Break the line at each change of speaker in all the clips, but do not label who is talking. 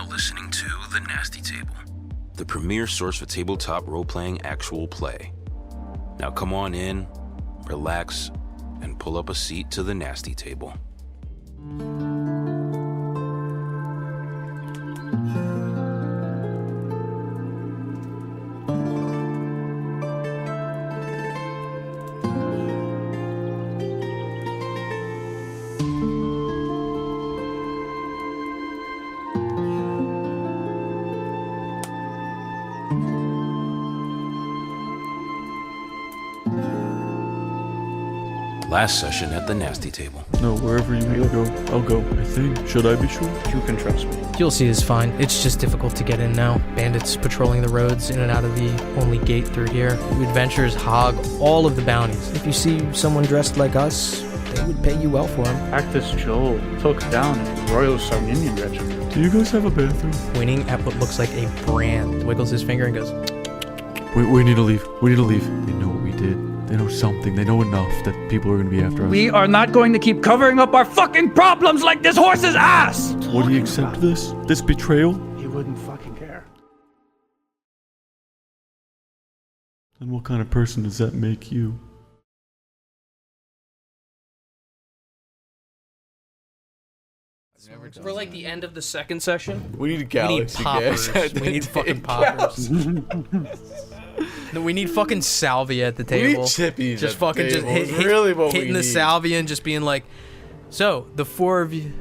listening to The Nasty Table, the premier source for tabletop role-playing actual play. Now come on in, relax, and pull up a seat to The Nasty Table. Last session at The Nasty Table.
No, wherever you need to go, I'll go, I think. Should I be sure?
You can trust me.
You'll see is fine. It's just difficult to get in now. Bandits patrolling the roads in and out of the only gate through here. You adventurers hog all of the bounties. If you see someone dressed like us, they would pay you well for them.
Cactus Joel took down a Royal Sarminian regiment.
Do you guys have a bathroom?
Pointing at what looks like a brand, wiggles his finger and goes,
We need to leave. We need to leave. They know what we did. They know something. They know enough that people are going to be after us.
We are not going to keep covering up our fucking problems like this horse's ass!
Would he accept this? This betrayal?
He wouldn't fucking care.
Then what kind of person does that make you?
for like the end of the second session,
We need galaxy
poppers.
gas.
We need fucking poppers. No, we need fucking salvia at the
We need
table.
chippies.
Just
at the
fucking just
table.
hit,
It's really what
hitting
we
the
need.
salvia and just being like, so the four of you.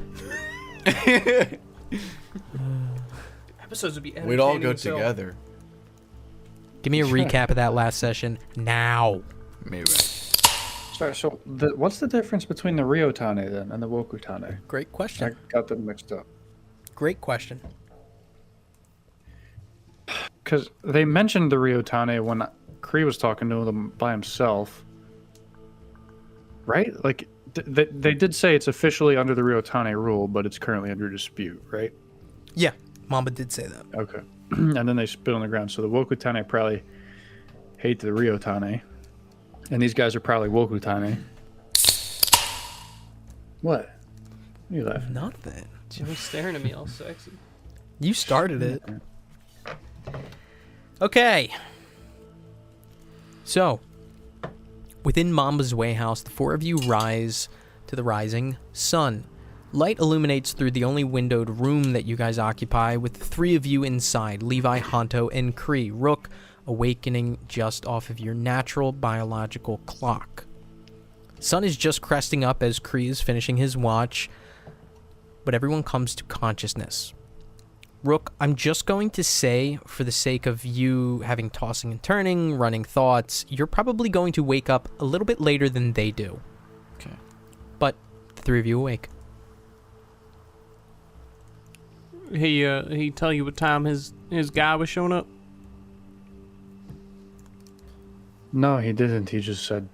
Episodes would be entertaining.
We'd all go
so-
together.
Give me a recap of that last session now.
Maybe.
Sorry, so what's the difference between the Ryotane then and the Wokutane?
Great
I
question.
got them mixed up.
Great question.
Because they mentioned the Ryotane when Kree was talking to them by himself. Right? Like, they did say it's officially under the Ryotane rule, but it's currently under dispute, right?
Yeah, Mamba did say that.
Okay. And then they spit on the ground. So the Wokutane probably hate the Ryotane. And these guys are probably Wokutane. What? You laughing?
Nothing.
Joe's staring at me all sexy.
You started it. Okay. So, within Mamba's Way House, the four of you rise to the rising sun. Light illuminates through the only windowed room that you guys occupy, with the three of you inside, Levi, Honto, and Kree. Rook awakening just off of your natural biological clock. Sun is just cresting up as Kree is finishing his watch, but everyone comes to consciousness. Rook, I'm just going to say, for the sake of you having tossing and turning, running thoughts, you're probably going to wake up a little bit later than they do.
Okay.
But the three of you awake.
He tell you what time his guy was showing up?
No, he didn't. He just said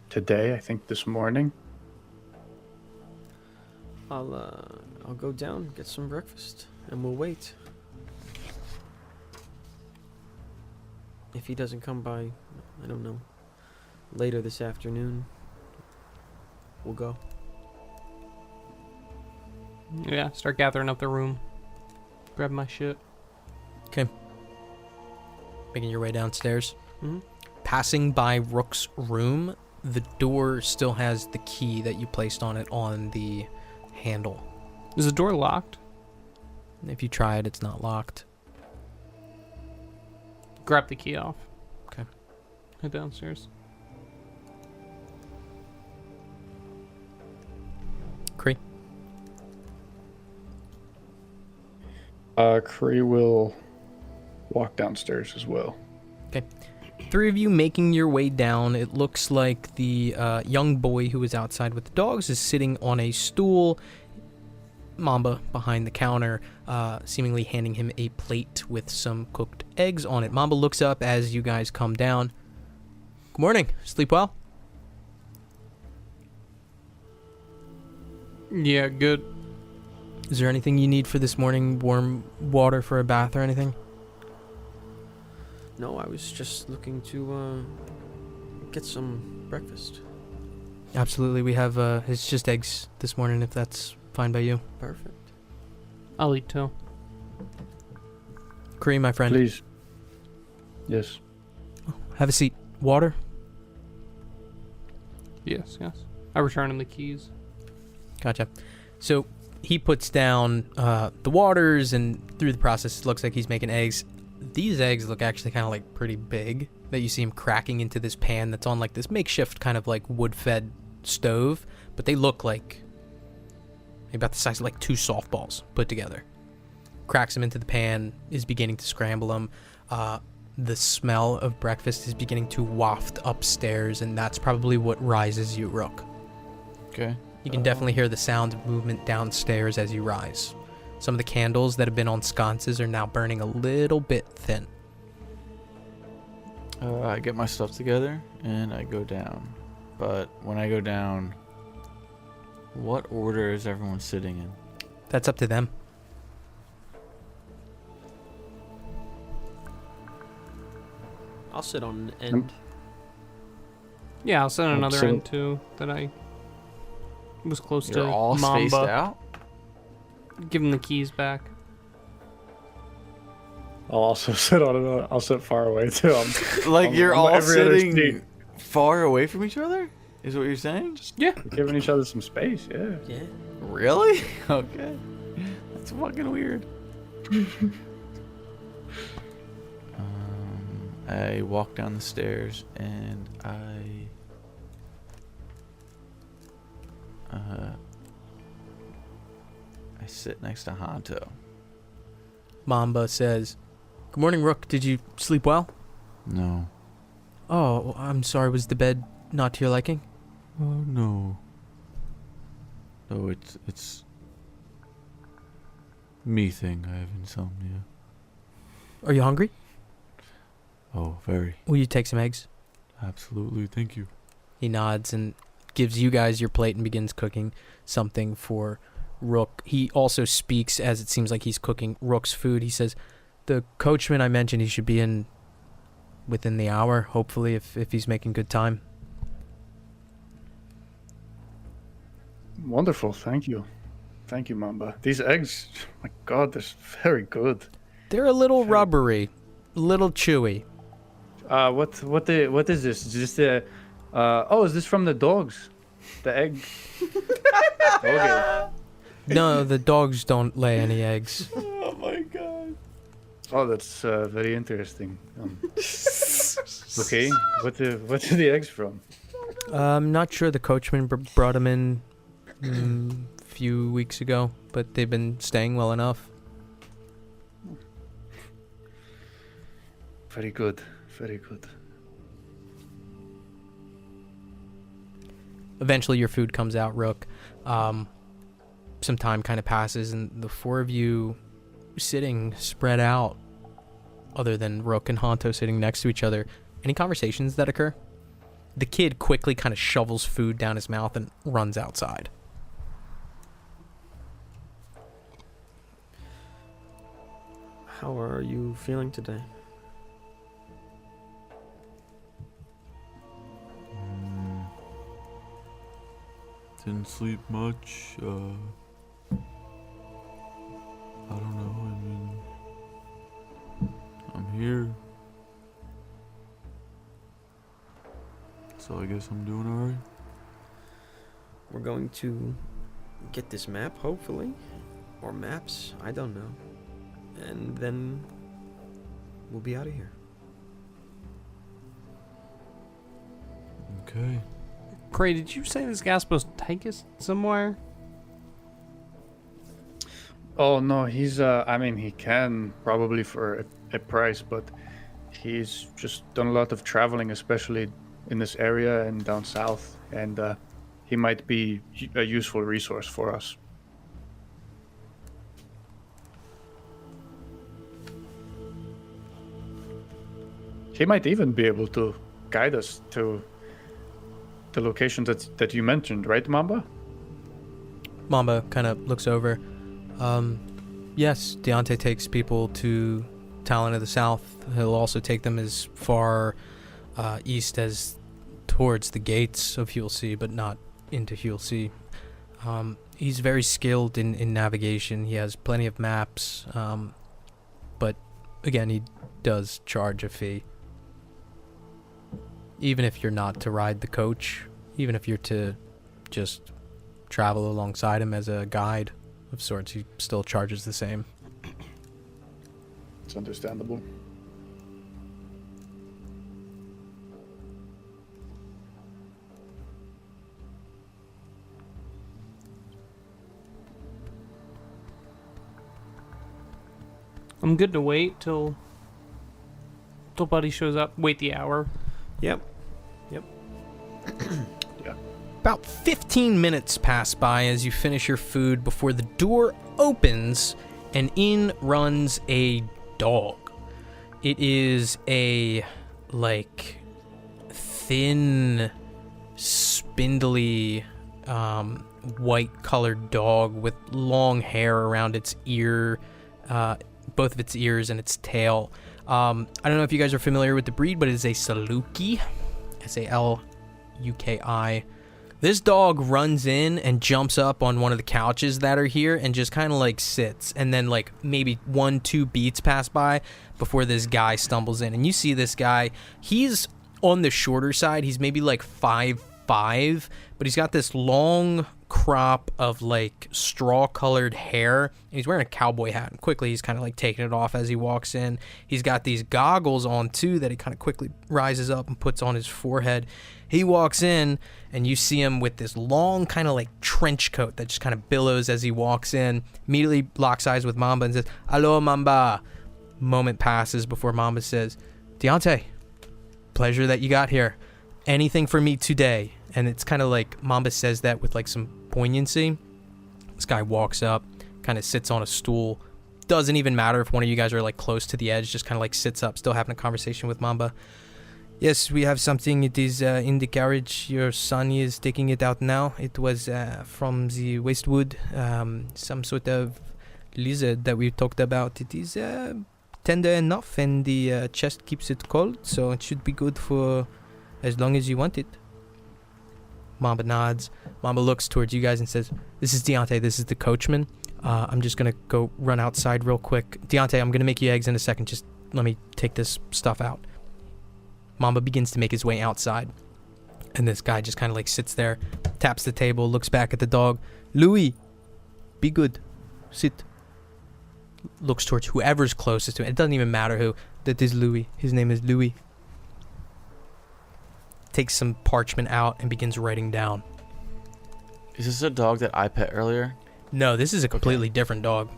today, I think this morning.
I'll go down, get some breakfast, and we'll wait. If he doesn't come by, I don't know, later this afternoon, we'll go.
Yeah, start gathering up the room. Grab my shit.
Okay. Making your way downstairs.
Mm-hmm.
Passing by Rook's room, the door still has the key that you placed on it on the handle.
Is the door locked?
If you try it, it's not locked.
Grab the key off.
Okay.
Head downstairs.
Kree.
Kree will walk downstairs as well.
Okay. Three of you making your way down. It looks like the young boy who was outside with the dogs is sitting on a stool. Mamba behind the counter, seemingly handing him a plate with some cooked eggs on it. Mamba looks up as you guys come down. Good morning. Sleep well?
Yeah, good.
Is there anything you need for this morning? Warm water for a bath or anything?
No, I was just looking to get some breakfast.
Absolutely. We have it's just eggs this morning, if that's fine by you.
Perfect.
I'll eat too.
Kree, my friend.
Please. Yes.
Have a seat. Water?
Yes. I return him the keys.
Gotcha. So he puts down the waters, and through the process, it looks like he's making eggs. These eggs look actually kind of like pretty big, that you see him cracking into this pan that's on like this makeshift kind of like wood-fed stove, but they look like about the size of like 2 softballs put together. Cracks them into the pan, is beginning to scramble them. The smell of breakfast is beginning to waft upstairs, and that's probably what rises you, Rook.
Okay.
You can definitely hear the sound of movement downstairs as you rise. Some of the candles that have been on sconces are now burning a little bit thin.
I get my stuff together and I go down. But when I go down, what order is everyone sitting in?
That's up to them.
I'll sit on an end.
Yeah, I'll send another
so-
end too that I was close
You're
to
all spaced
Mamba.
out?
Give him the keys back.
I'll also sit on it. I'll sit far away too.
Like
I'm-
you're
I'm
all
every other
sitting
seat.
far away from each other? Is what you're saying?
Yeah.
We're giving each other some space. Yeah.
Yeah.
Really? Okay. That's fucking weird. I walk down the stairs and I sit next to Hanto.
Mamba says, "Good morning, Rook. Did you sleep well?"
No.
Oh, I'm sorry. Was the bed not to your liking?
No. No, it's me thing. I have insomnia.
Are you hungry?
Oh, very.
Will you take some eggs?
Absolutely. Thank you.
He nods and gives you guys your plate and begins cooking something for Rook. He also speaks as it seems like he's cooking Rook's food. He says, "The coachman I mentioned, he should be in within the hour, hopefully, if he's making good time."
Wonderful. Thank you. Thank you, Mamba. These eggs, my God, they're very good.
They're a little rubbery, a little chewy.
What is this? Is this the? Is this from the dogs? The egg. Okay.
No, the dogs don't lay any eggs.
Oh my god.
Oh, that's very interesting. Okay. What are the eggs from?
I'm not sure. The coachman brought them in a few weeks ago, but they've been staying well enough.
Very good. Very good.
Eventually your food comes out, Rook. Some time kind of passes, and the 4 of you sitting spread out, other than Rook and Hanto sitting next to each other. Any conversations that occur? The kid quickly kind of shovels food down his mouth and runs outside.
How are you feeling today?
Didn't sleep much. I don't know. I mean, I'm here. So I guess I'm doing alright.
We're going to get this map, hopefully. Or maps, I don't know. And then we'll be out of here.
Okay.
Cray, did you say this guy's supposed to take us somewhere?
Oh no, he's he can probably for a price, but he's just done a lot of traveling, especially in this area and down south, and he might be a useful resource for us. He might even be able to guide us to the location that you mentioned, right, Mamba?
Mamba kind of looks over. Yes, Deontay takes people to Talon of the South. He'll also take them as far east as towards the gates of Huel Sea, but not into Huel Sea. He's very skilled in navigation. He has plenty of maps, but again, he does charge a fee. Even if you're not to ride the coach, even if you're to just travel alongside him as a guide of sorts, he still charges the same.
It's understandable.
I'm good to wait till Buddy shows up. Wait the hour.
Yep.
About 15 minutes pass by as you finish your food before the door opens and in runs a dog. It is a, like, thin, spindly, white-colored dog with long hair around its ear, both of its ears and its tail. I don't know if you guys are familiar with the breed, but it is a Saluki, Saluki. This dog runs in and jumps up on one of the couches that are here and just kind of like sits, and then like maybe 1-2 beats pass by before this guy stumbles in. And you see this guy, he's on the shorter side. He's maybe like 5'5", but he's got this long crop of like straw colored hair, and he's wearing a cowboy hat, and quickly he's kind of like taking it off as he walks in. He's got these goggles on too that he kind of quickly rises up and puts on his forehead. He walks in and you see him with this long kind of like trench coat that just kind of billows as he walks in, immediately locks eyes with Mamba and says, "Hello, Mamba." Moment passes before Mamba says, "Deontay, pleasure that you got here. Anything for me today?" And it's kind of like Mamba says that with like some poignancy. This guy walks up, kind of sits on a stool. Doesn't even matter if one of you guys are like close to the edge, just kind of like sits up, still having a conversation with Mamba. "Yes, we have something. It is in the carriage. Your son is taking it out now. It was from the wastewood, some sort of lizard that we talked about. It is tender enough, and the chest keeps it cold, so it should be good for as long as you want it." Mamba nods. Mamba looks towards you guys and says, "This is Deontay. This is the coachman. I'm just going to go run outside real quick. Deontay, I'm going to make you eggs in a second. Just let me take this stuff out." Mamba begins to make his way outside. And this guy just kind of like sits there, taps the table, looks back at the dog. "Louis, be good. Sit." Looks towards whoever's closest to him. It doesn't even matter who. That is Louis. His name is Louis. Takes some parchment out and begins writing down.
Is this a dog that I pet earlier?
No, this is a completely different dog.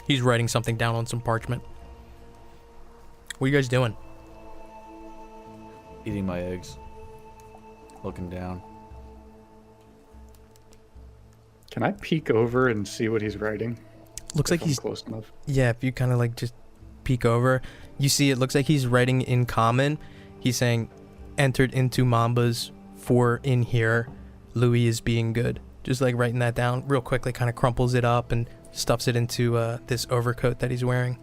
He's writing something down on some parchment. What are you guys doing?
Eating my eggs. Looking down.
Can I peek over and see what he's writing?
Looks like
If I'm
he's
close enough.
Yeah, if you kind of like just peek over, you see it looks like he's writing in common. He's saying, "Entered into Mamba's for in here. Louis is being good." Just like writing that down real quickly, kind of crumples it up and stuffs it into this overcoat that he's wearing.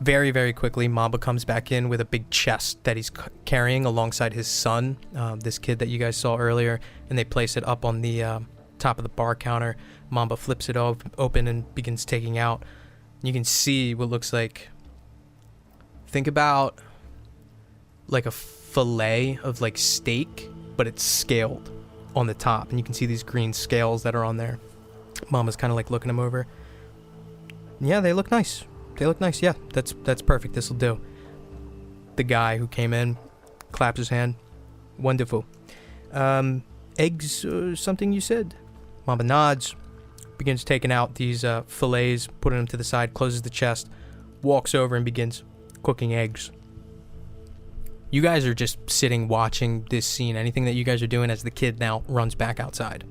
Very, very quickly, Mamba comes back in with a big chest that he's carrying alongside his son, this kid that you guys saw earlier, and they place it up on the top of the bar counter. Mamba flips it open and begins taking out. You can see what looks like, think about like a fillet of like steak, but it's scaled on the top, and you can see these green scales that are on there. Mama's kind of like looking them over. "Yeah, they look nice. They look nice. Yeah, that's perfect. This'll do." The guy who came in claps his hand. "Wonderful. Eggs or something you said?" Mamba nods, begins taking out these fillets, putting them to the side, closes the chest, walks over and begins cooking eggs. You guys are just sitting watching this scene. Anything that you guys are doing as the kid now runs back outside?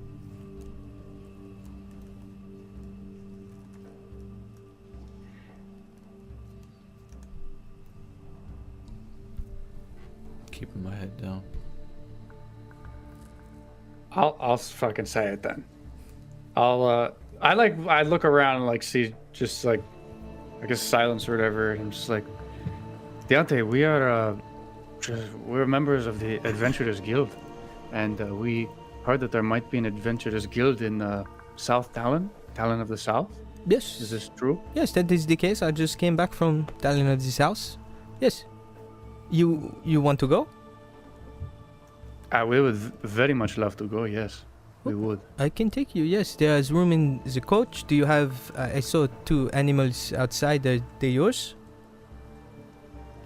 Keeping my head down.
I'll fucking say it then. I look around and like see just like I guess silence or whatever, and I'm just like, "Deontay, we're members of the Adventurers Guild, and we heard that there might be an Adventurers Guild in South Talon of the South.
Yes.
Is this true?
Yes, that is the case. I just came back from telling of this house. Yes. You want to go?
We would very much love to go. Yes, we would.
I can take you. Yes, there's room in the coach. Do you have? I saw 2 animals outside. Are they yours?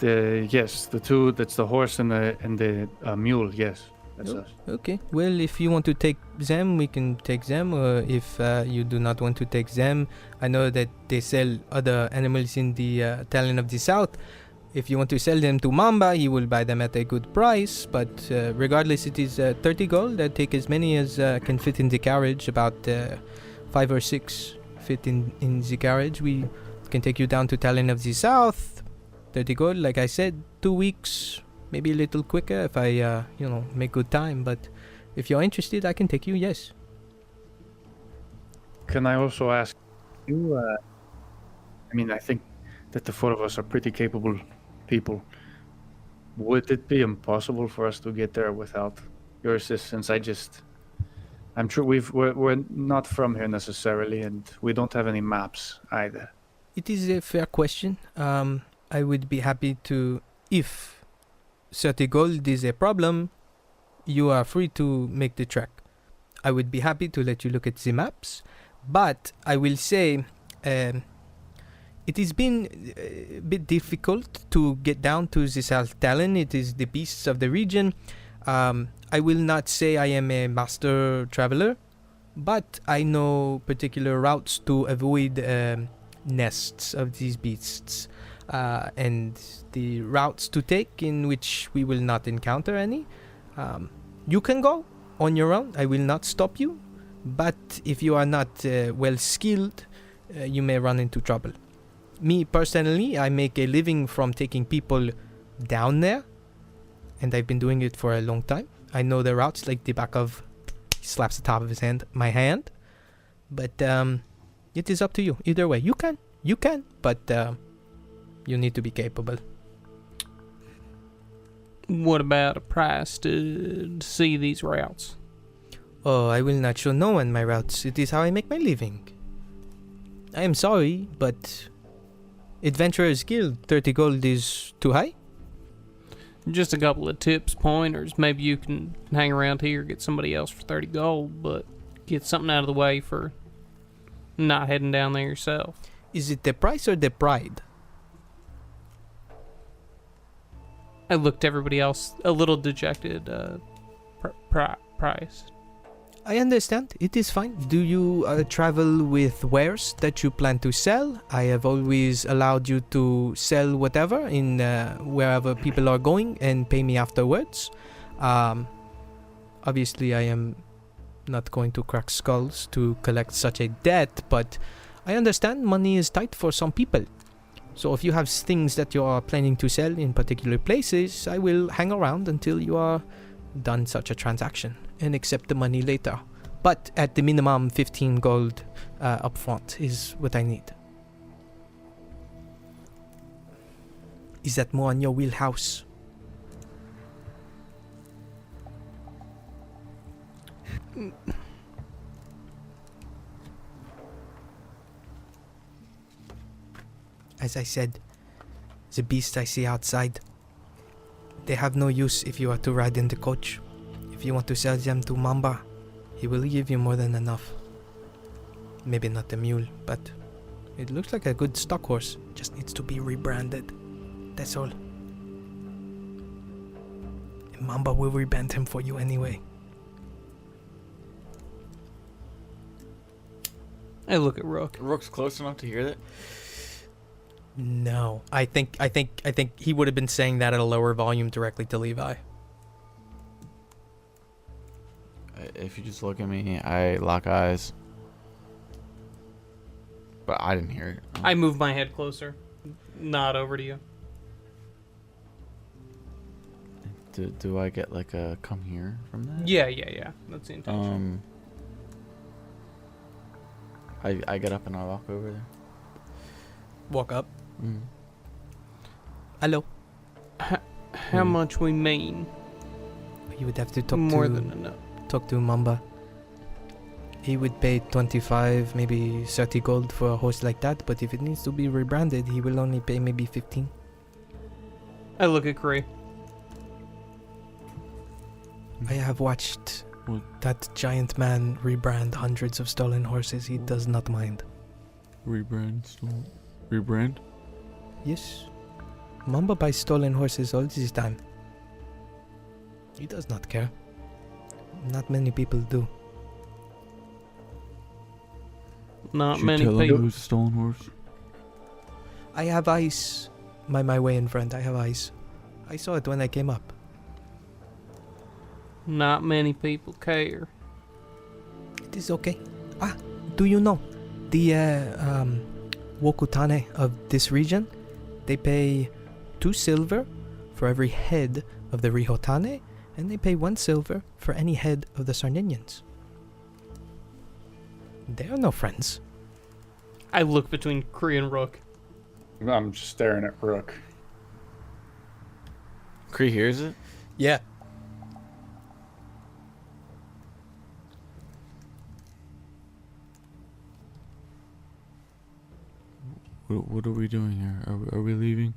Yes, the two. That's the horse and the mule. Yes, that's us.
Okay. Well, if you want to take them, we can take them. Or if you do not want to take them, I know that they sell other animals in the Talon of the South. If you want to sell them to Mamba, he will buy them at a good price. But regardless, it is 30 gold. I take as many as can fit in the carriage. About 5 or 6 fit in the carriage. We can take you down to Talon of the South. 30 gold, like I said, 2 weeks. Maybe a little quicker if I, make good time. But if you're interested, I can take you, yes.
Can I also ask you? I think that the 4 of us are pretty capable people. Would it be impossible for us to get there without your assistance? I'm sure we're not from here necessarily, and we don't have any maps either.
It is a fair question. I would be happy to, if 30 gold is a problem, you are free to make the trek. I would be happy to let you look at the maps, but I will say it has been a bit difficult to get down to the South Talon. It is the beasts of the region. I will not say I am a master traveler, but I know particular routes to avoid nests of these beasts. And the routes to take in which we will not encounter any. You can go on your own. I will not stop you. But if you are not well skilled, you may run into trouble. Me personally, I make a living from taking people down there. And I've been doing it for a long time. I know the routes like the back of... He slaps the top of his hand. My hand. But it is up to you. Either way. You can. But... you need to be capable.
What about a price to see these routes?
Oh, I will not show no one my routes. It is how I make my living. I am sorry, but Adventurers Guild 30 gold is too high?
Just a couple of tips, pointers. Maybe you can hang around here, get somebody else for 30 gold, but get something out of the way for not heading down there yourself.
Is it the price or the pride?
I looked everybody else a little dejected. Price.
I understand. It is fine. Do you travel with wares that you plan to sell? I have always allowed you to sell whatever in wherever people are going and pay me afterwards. Obviously, I am not going to crack skulls to collect such a debt, but I understand money is tight for some people. So if you have things that you are planning to sell in particular places, I will hang around until you are done such a transaction and accept the money later. But at the minimum, 15 gold upfront is what I need. Is that more on your wheelhouse? As I said, the beasts I see outside, they have no use if you are to ride in the coach. If you want to sell them to Mamba, he will give you more than enough. Maybe not the mule, but it looks like a good stock horse. Just needs to be rebranded. That's all. And Mamba will rebrand him for you anyway.
I look at Rook.
Rook's close enough to hear that.
No, I think he would have been saying that at a lower volume directly to Levi.
If you just look at me, I lock eyes. But I didn't hear it.
I move my head closer, nod over to you.
Do I get like a come here from that?
Yeah. That's the intention.
I get up and I walk over there.
Walk up.
Mm.
Hello.
How much we mean?
You would have to talk
More
to
than enough.
talk to Mamba. he would pay 25, maybe 30 gold for a horse like that, but if it needs to be rebranded, he will only pay maybe 15.
I look at Cree.
I have watched
What?
that giant man rebrand hundreds of stolen horses. He does not mind.
Rebrand?
Yes. Mamba buys stolen horses all this time. He does not care. Not many people do.
Not
Did you
many
tell him
people.
it was a stolen horse?
I have eyes. My way in front, I have eyes. I saw it when I came up.
Not many people care.
It is okay. Ah, do you know? The Wokutane of this region, they pay 2 silver for every head of the Rihotane, and they pay 1 silver for any head of the Sarninians. They are no friends.
I look between Cree and Rook.
I'm just staring at Rook.
Cree hears it?
Yeah.
What are we doing here? Are we leaving?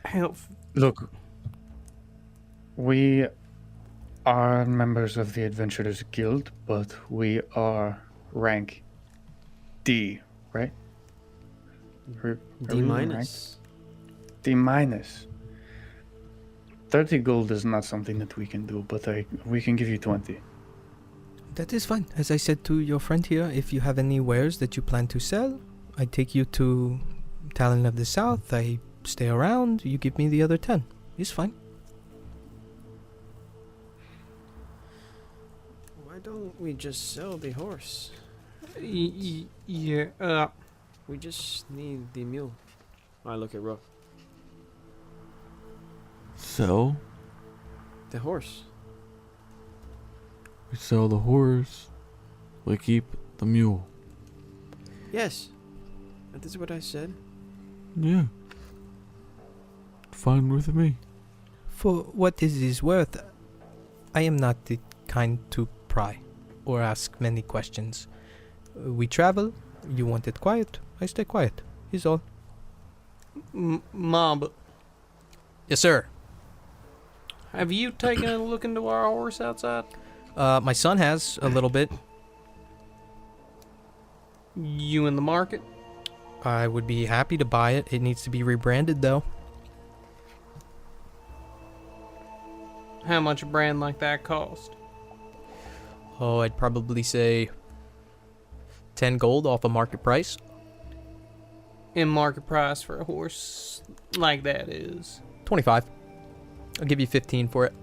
Help.
Look, we are members of the Adventurers Guild, but we are rank D, right? Are
D
we
minus.
ranked? D minus. 30 gold is not something that we can do, but we can give you 20.
That is fine. As I said to your friend here, if you have any wares that you plan to sell, I take you to Talon of the South. I stay around. You give me the other 10. It's fine.
Why don't we just sell the horse?
Yeah.
We just need the mule. I look at Rook.
Sell?
The horse.
We sell the horse. We keep the mule.
Yes. That is what I said.
Yeah. Fine with me.
For what it is worth, I am not the kind to pry or ask many questions. We travel. You want it quiet. I stay quiet. Is all.
Mamba,
Yes, sir.
have you taken a look into our horse outside?
My son has a little bit.
You in the market?
I would be happy to buy it. It needs to be rebranded, though.
How much a brand like that cost?
Oh, I'd probably say 10 gold off a market price.
In market price for a horse like that is
25. I'll give you 15 for it.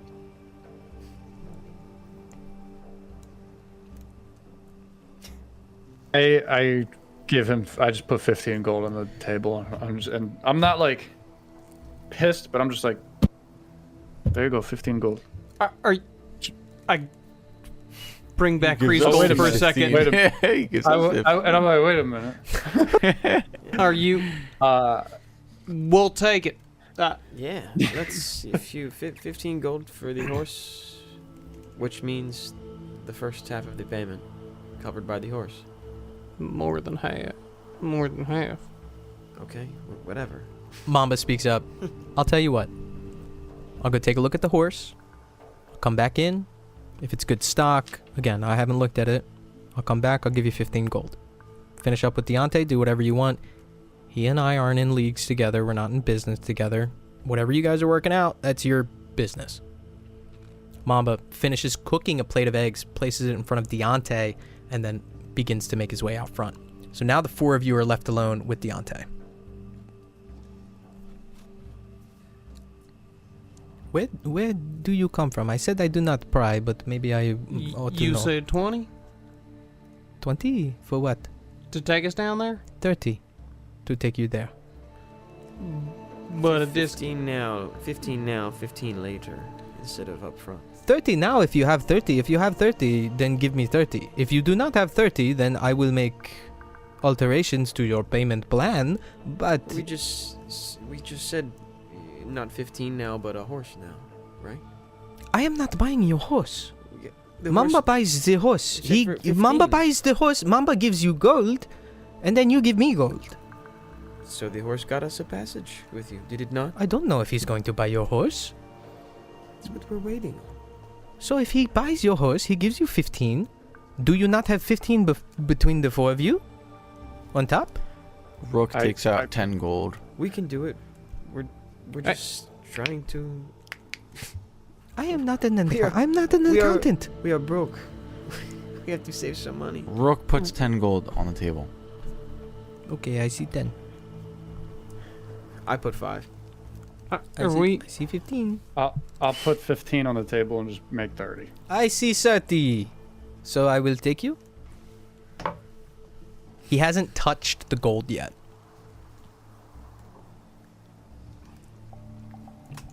I give him. I just put 15 gold on the table. I'm not like pissed, but I'm just like, there you go, 15 gold.
I bring back
He gives
Cree's
us
gold
wait a
for a
minute.
second.
Wait a minute.
He gives
And
us
I'm like, wait a minute.
Are you? We'll take it.
Yeah. Let's see. If you 15 gold for the horse, which means the first half of the payment covered by the horse.
More than half. More than half.
Okay. Whatever.
Mamba speaks up. I'll tell you what. I'll go take a look at the horse. I'll come back in. If it's good stock, again, I haven't looked at it. I'll come back. I'll give you 15 gold. Finish up with Deontay. Do whatever you want. He and I aren't in leagues together. We're not in business together. Whatever you guys are working out, that's your business. Mamba finishes cooking a plate of eggs, places it in front of Deontay, and then begins to make his way out front. So now the 4 of you are left alone with Deontay. Where do you come from? I said I do not pry, but maybe I ought to
You
know.
said 20
20? For what?
to take us down there,
30 to take you there.
but a disc.
15 now, 15 later, instead of up front.
30 now if you have 30. If you have 30, then give me 30. If you do not have 30, then I will make alterations to your payment plan, but
We just said not 15 now, but a horse now, right?
I am not buying your horse.
The
Mamba
horse-
buys the horse.
It's just for
Mamba
15.
buys the horse. Mamba gives you gold, and then you give me gold.
So the horse got us a passage with you, did it not?
I don't know if he's going to buy your horse.
That's what we're waiting on.
So if he buys your horse, he gives you 15. Do you not have 15 between the four of you? On top?
Rook
I-
takes out
I-
10 gold.
We can do it. We're just trying to.
I am not an
We are-
I'm not an
we are-
accountant.
We are broke. We have to save some money.
Rook puts 10 gold on the table.
Okay, I see 10.
I put 5.
Are
I see,
we?
I see 15.
I'll put 15 on the table and just make 30.
I see 30. So I will take you. He hasn't touched the gold yet.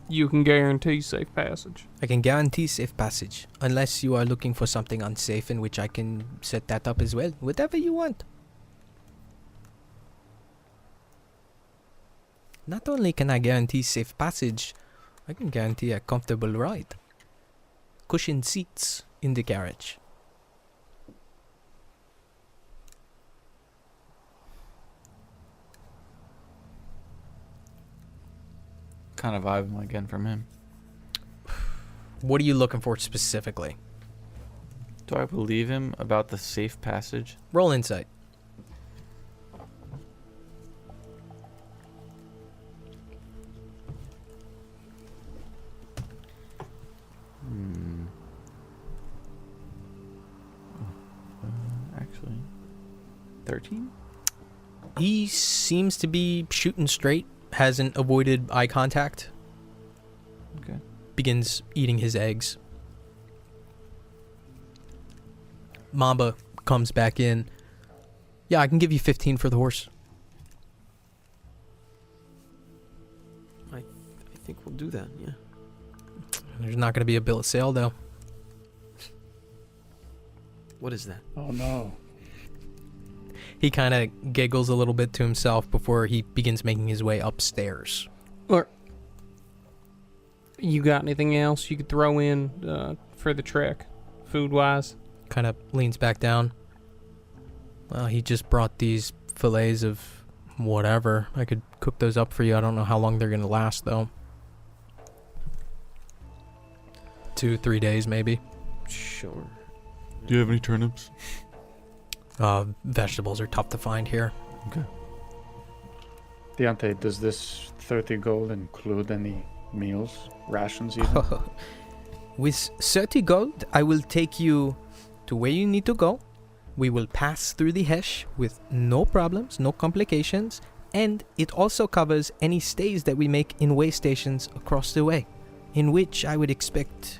You can guarantee safe passage.
I can guarantee safe passage. Unless you are looking for something unsafe in which I can set that up as well. Whatever you want. Not only can I guarantee safe passage, I can guarantee a comfortable ride. Cushioned seats in the carriage.
Kind of vibe again from him.
What are you looking for specifically?
Do I believe him about the safe passage?
Roll insight.
Actually, 13?
He seems to be shooting straight, hasn't avoided eye contact.
Okay.
Begins eating his eggs. Mamba comes back in. Yeah, I can give you 15 for the horse.
I think we'll do that, yeah.
There's not going to be a bill of sale, though.
What is that?
Oh no.
He kind of giggles a little bit to himself before he begins making his way upstairs.
Or you got anything else you could throw in for the trek, food-wise?
Kind of leans back down. Well, he just brought these fillets of whatever. I could cook those up for you. I don't know how long they're going to last, though. 2-3 days, maybe.
Sure.
Do you have any turnips?
Vegetables are tough to find here.
Okay.
Deontay, does this 30 gold include any meals, rations even?
With 30 gold, I will take you to where you need to go. We will pass through the Hesh with no problems, no complications, and it also covers any stays that we make in way stations across the way, in which I would expect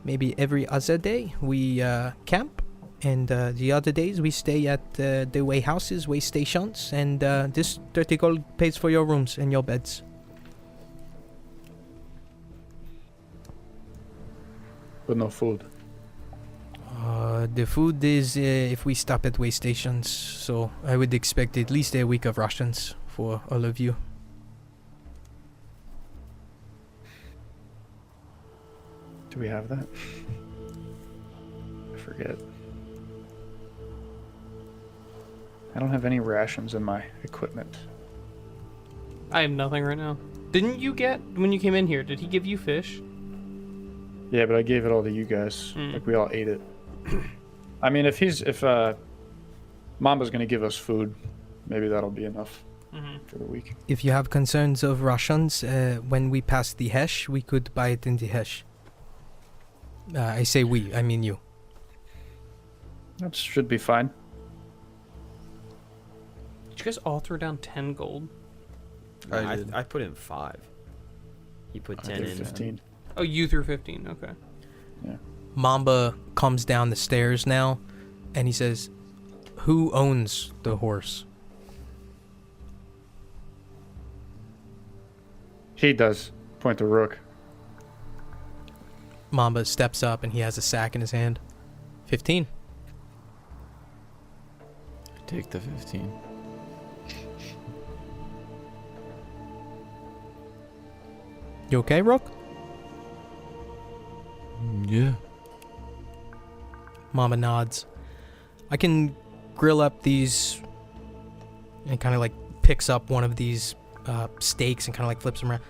maybe every other day we camp, and the other days we stay at the way houses, way stations, and this 30 gold pays for your rooms and your beds.
But no food.
The food is if we stop at way stations, so I would expect at least a week of rations for all of you.
Do we have that? I forget. I don't have any rations in my equipment.
I have nothing right now. Didn't you get, when you came in here, did he give you fish?
Yeah, but I gave it all to you guys. Like we all ate it. I mean, if Mamba's gonna give us food, maybe that'll be enough for the week.
If you have concerns of rations, when we pass the Hesh, we could buy it in the Hesh. I say we, I mean you.
That should be fine.
Did you guys all throw down 10 gold?
I put in 5. He put
I
10
did
in.
15.
Oh, you threw 15, okay.
Mamba comes down the stairs now, and he says, "Who owns the horse?"
He does. Point to Rook.
Mamba steps up, and he has a sack in his hand. 15.
Take the 15.
You okay, Rook?
Yeah.
Mamba nods. I can grill up these, and kind of like picks up one of these steaks and kind of like flips them around.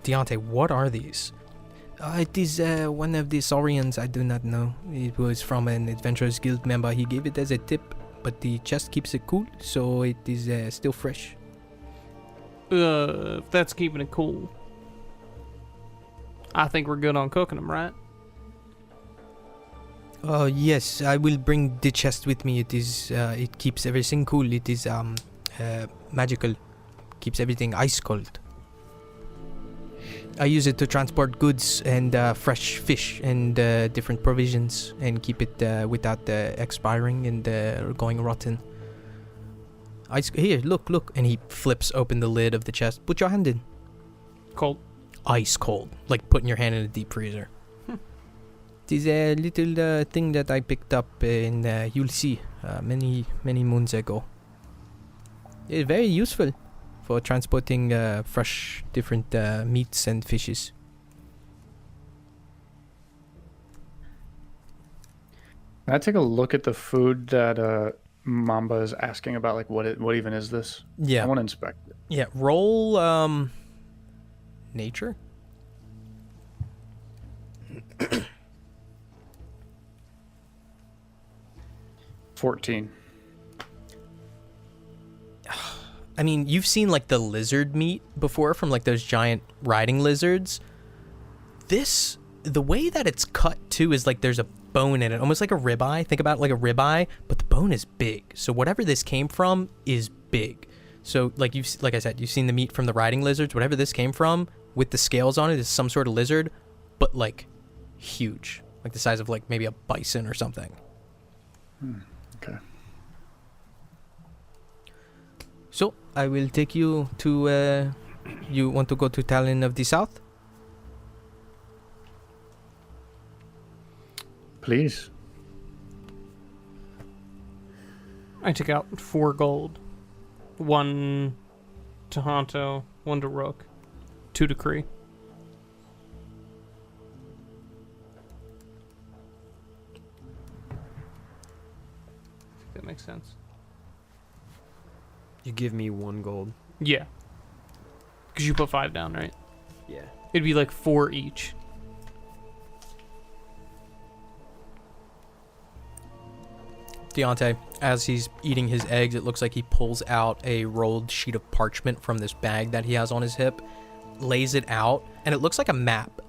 Deontay, what are these? It is one of the saurians. I do not know. It was from an Adventurers Guild member. He gave it as a tip, but the chest keeps it cool, so it is still fresh.
If that's keeping it cool, I think we're good on cooking them, right?
Oh yes, I will bring the chest with me. It is it keeps everything cool. It is magical. Keeps everything ice cold. I use it to transport goods and fresh fish and different provisions, and keep it without expiring and going rotten. Here, look, and he flips open the lid of the chest. Put your hand in.
Cold.
Ice cold, like putting your hand in a deep freezer. It is a little thing that I picked up in you'll see many moons ago. It's very useful for transporting fresh different meats and fishes.
Can I take a look at the food that Mamba is asking about? Like, what even is this?
Yeah.
I want to inspect it.
Yeah, roll nature.
14.
I mean, you've seen like the lizard meat before from like those giant riding lizards. This, the way that it's cut too, is like there's a bone in it, almost like a ribeye. Think about it like a ribeye, but the bone is big. So whatever this came from is big. So like like I said, you've seen the meat from the riding lizards. Whatever this came from with the scales on it is some sort of lizard, but like huge, like the size of like maybe a bison or something.
Okay.
So I will take you to. You want to go to Talon of the South?
Please.
I took out 4 gold. 1 to Honto, 1 to Rook, 2 to Kree. I think that makes sense.
You give me 1 gold.
Yeah. Because you put 5 down, right?
Yeah.
It'd be like 4 each.
Deontay, as he's eating his eggs, it looks like he pulls out a rolled sheet of parchment from this bag that he has on his hip, lays it out, and it looks like a map.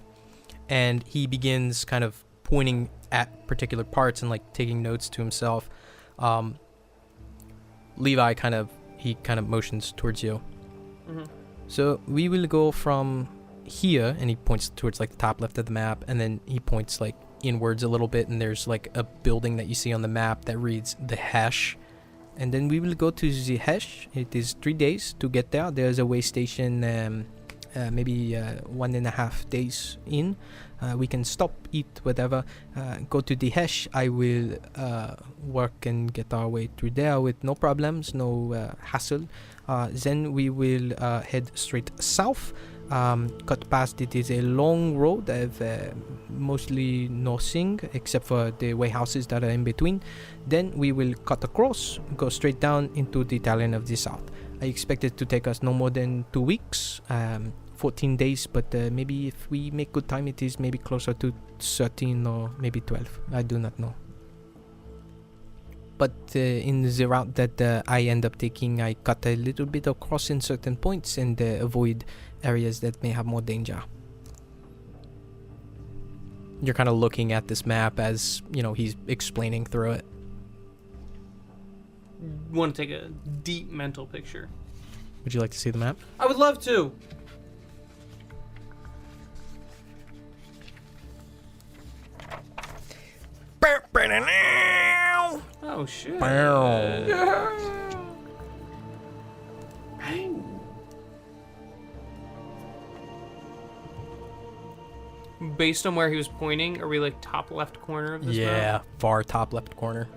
And he begins kind of pointing at particular parts and like taking notes to himself. Levi kind of motions towards you.
Mm-hmm.
So we will go from here, and he points towards like the top left of the map, and then he points like inwards a little bit, and there's like a building that you see on the map that reads the Hesh, and then we will go to the Hesh. It is 3 days to get there. There's a way station, maybe 1.5 days in. We can stop, eat, whatever, go to the Hesh. I will work and get our way through there with no problems, no hassle. Then we will head straight south. Cut past. It is a long road of mostly nothing except for the warehouses that are in between. Then we will cut across, go straight down into the Talon of the South. I expect it to take us no more than 2 weeks, 14 days, but maybe if we make good time, it is maybe closer to 13 or maybe 12. I do not know. But in the route that I end up taking, I cut a little bit across in certain points and avoid areas that may have more danger. You're kind of looking at this map as, you know, he's explaining through it.
Want to take a deep mental picture?
Would you like to see the map?
I would love to. Oh shit. Based on where he was pointing, are we like top left corner of this map?
Yeah, far top left corner.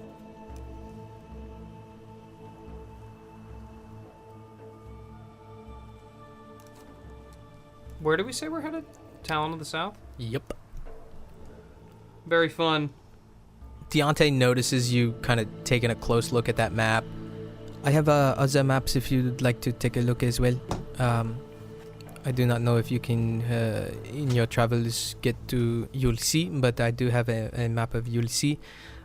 Where did we say we're headed? Talon of the South?
Yep.
Very fun.
Deontay notices you kind of taking a close look at that map. I have other maps if you'd like to take a look as well. I do not know if you can, in your travels, get to Yulsi, but I do have a map of Yulsi.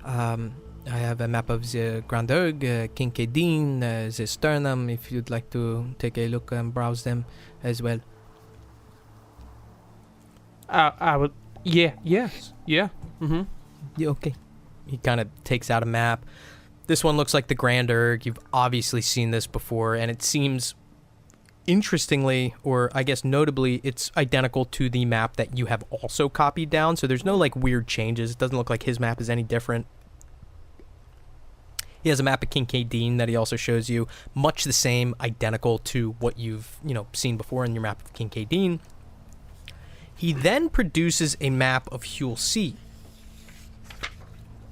I have a map of the Grandurg, Kinkedin, the Sternum, if you'd like to take a look and browse them as well.
I would. Yeah. Yes. Yeah. Mm-hmm.
Yeah, okay. He kind of takes out a map. This one looks like the Grandurg. You've obviously seen this before, and it seems, interestingly, or I guess notably, it's identical to the map that you have also copied down, so there's no like weird changes. It doesn't look like his map is any different. He has a map of Kinkedin that he also shows you, much the same, identical to what you've, seen before in your map of Kinkedin. He then produces a map of Hulsi,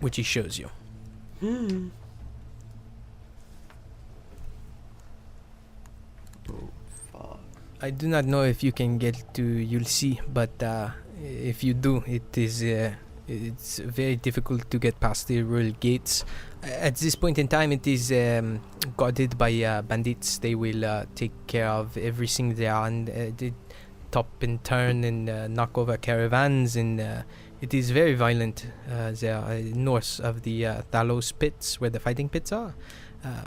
which he shows you. I do not know if you can get to Yulsi, but if you do, it's very difficult to get past the royal gates. At this point in time, it is guarded by bandits. They will take care of everything there, and they top and turn and knock over caravans, and it is very violent there north of the Thalos pits, where the fighting pits are.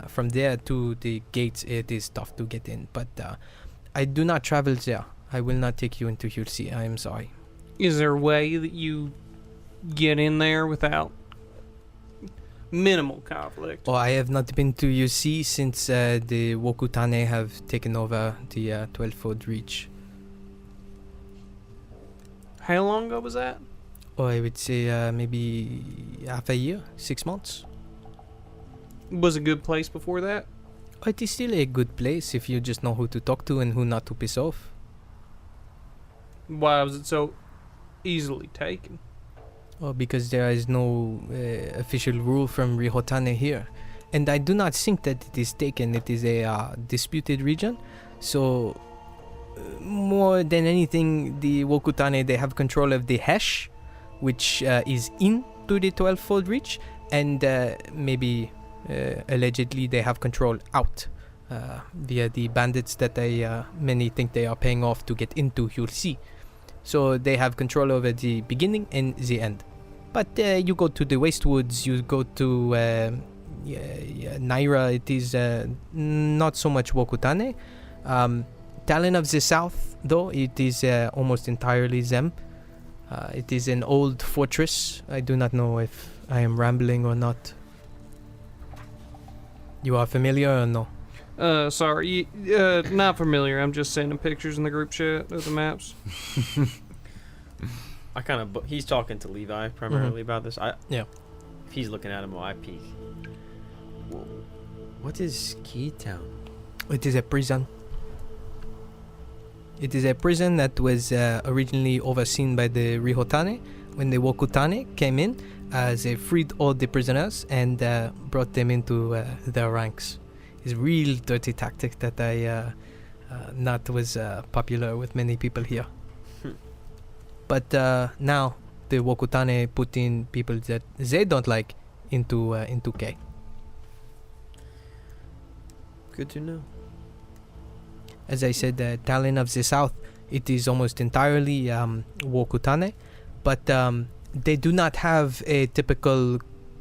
From there to the gates, it is tough to get in, but I do not travel there. I will not take you into Hulsi. I am sorry.
Is there a way that you get in there without minimal conflict?
Oh, I have not been to UC since the Wokutane have taken over the Twelvefold Reach.
How long ago was that?
Oh, I would say maybe half a year, 6 months.
Was a good place before that?
Oh, it is still a good place if you just know who to talk to and who not to piss off.
Why was it so easily taken?
Oh, because there is no official rule from Rihotane here. And I do not think that it is taken. It is a disputed region. So, more than anything, the Wokutane, they have control of the Hesh, which is into the Twelvefold Reach. And maybe, allegedly, they have control out via the bandits that many think they are paying off to get into Hulsi. So they have control over the beginning and the end. But you go to the Wastewoods, you go to Naira, it is not so much Wokutane. Talon of the South, though, it is almost entirely them. It is an old fortress. I do not know if I am rambling or not. You are familiar or no?
Sorry, not familiar. I'm just sending pictures in the group chat of the maps.
I kind of. He's talking to Levi primarily about this.
Yeah.
If he's looking at him, I peek. What is Keytown?
It is a prison. It is a prison that was originally overseen by the Rihotane. When the Wokutane came in, they freed all the prisoners and brought them into their ranks. It's a real dirty tactic that not was popular with many people here. But now the Wokutane put in people that they don't like into K.
Good to know.
As I said, the Talon of the South, it is almost entirely Wokutane, but they do not have a typical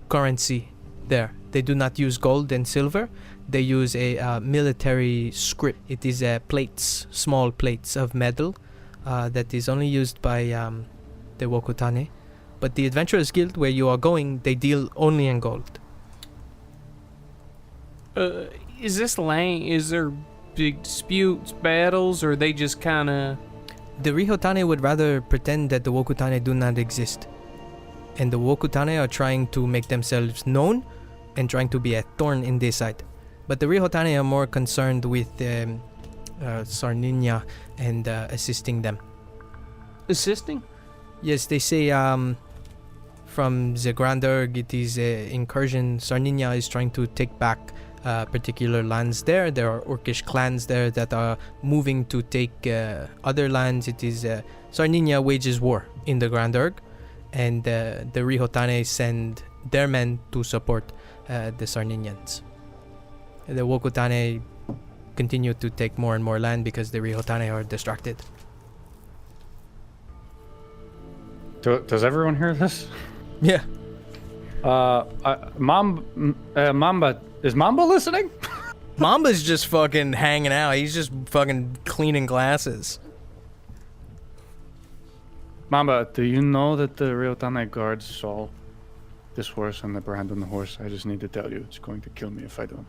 currency there. They do not use gold and silver. They use a military script. It is plates, small plates of metal that is only used by the Wokutane. But the Adventurers Guild, where you are going, they deal only in gold.
Is this lane? Is there big disputes, battles, or they just kind of...
The Rihotane would rather pretend that the Wokutane do not exist. And the Wokutane are trying to make themselves known and trying to be a thorn in their side. But the Rihotane are more concerned with Sarninia and assisting them.
Assisting?
Yes, they say from the Grandurg, it is an incursion. Sarninia is trying to take back particular lands there. There are Orcish clans there that are moving to take other lands. It is Sarninia wages war in the Grandurg, and the Rihotane send their men to support the Sarninians. The Wokutane continue to take more and more land because the Rihotane are distracted.
Does everyone hear this?
Yeah.
Mamba, is Mamba listening?
Mamba's just fucking hanging out. He's just fucking cleaning glasses.
Mamba, do you know that the Ryotane guards saw this horse and the brand on the horse? I just need to tell you, it's going to kill me if I don't.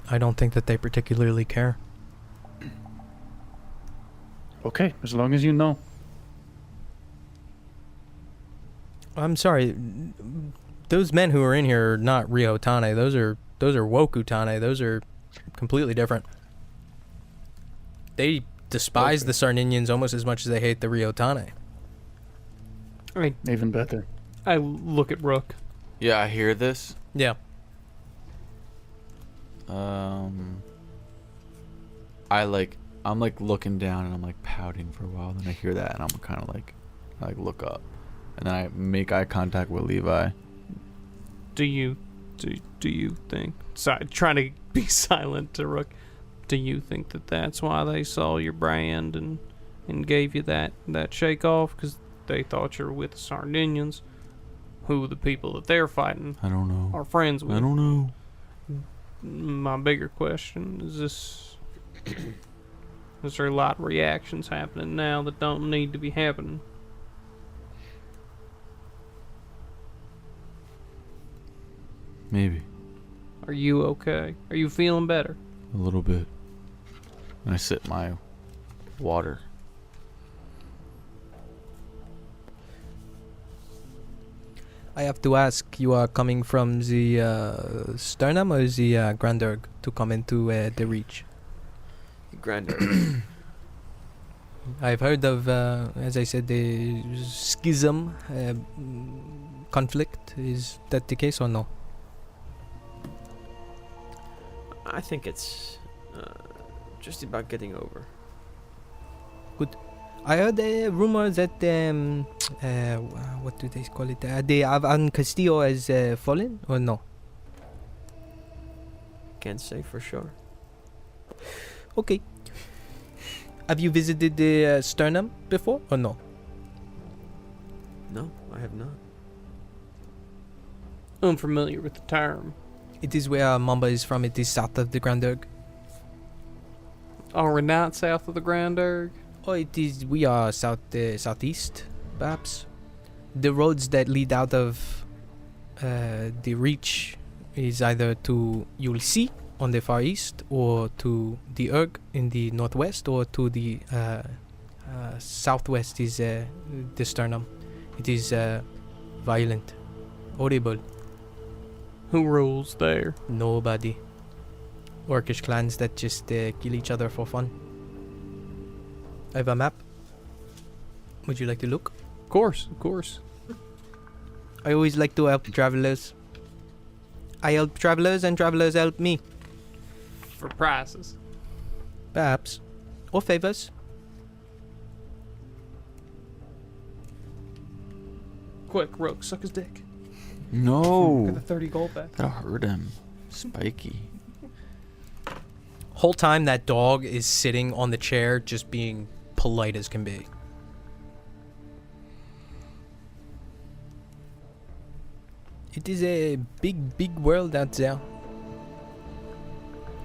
I don't think that they particularly care.
Okay, as long as you know.
I'm sorry. Those men who are in here are not Ryotane. Those are Wokutane. Those are completely different. They despise the Sarninians almost as much as they hate the Ryotane.
Even better.
I look at Rook.
Yeah, I hear this.
Yeah.
I'm like looking down and I'm like pouting for a while. Then I hear that and I'm kind of like, I look up, and then I make eye contact with Levi.
Do you think? Trying to be silent to Rook. Do you think that that's why they saw your brand and gave you that shake off? Because they thought you were with the Sarninians, who the people that they're fighting
I don't know.
are friends with.
I don't know.
My bigger question is there a lot of reactions happening now that don't need to be happening?
Maybe.
Are you okay? Are you feeling better?
A little bit. And I sip my water.
I have to ask, you are coming from the Sternum or the Grandurg to come into the Reach?
Grander.
I've heard of, as I said, the schism conflict. Is that the case or no?
I think it's just about getting over.
I heard a rumor that what do they call it? The Avan Castillo has fallen or no?
Can't say for sure.
Okay. Have you visited the Sternum before or no?
No, I have not.
Unfamiliar with the term.
It is where Mamba is from. It is south of the Grandurg.
Oh, we're not south of the Grandurg?
Oh, it is. We are southeast, perhaps. The roads that lead out of the Reach is either to Yulsi on the far east, or to the Urg in the northwest, or to the southwest is the Sternum. It is violent, horrible.
Who rules there?
Nobody. Orcish clans that just kill each other for fun. I have a map. Would you like to look?
Of course, of course.
I always like to help travelers. I help travelers and travelers help me.
For prices.
Perhaps. Or favors.
Quick, Rook, suck his dick.
No.
Get the 30 gold back.
That'll hurt him. Spiky.
Whole time that dog is sitting on the chair just being polite as can be. It is a big world out there.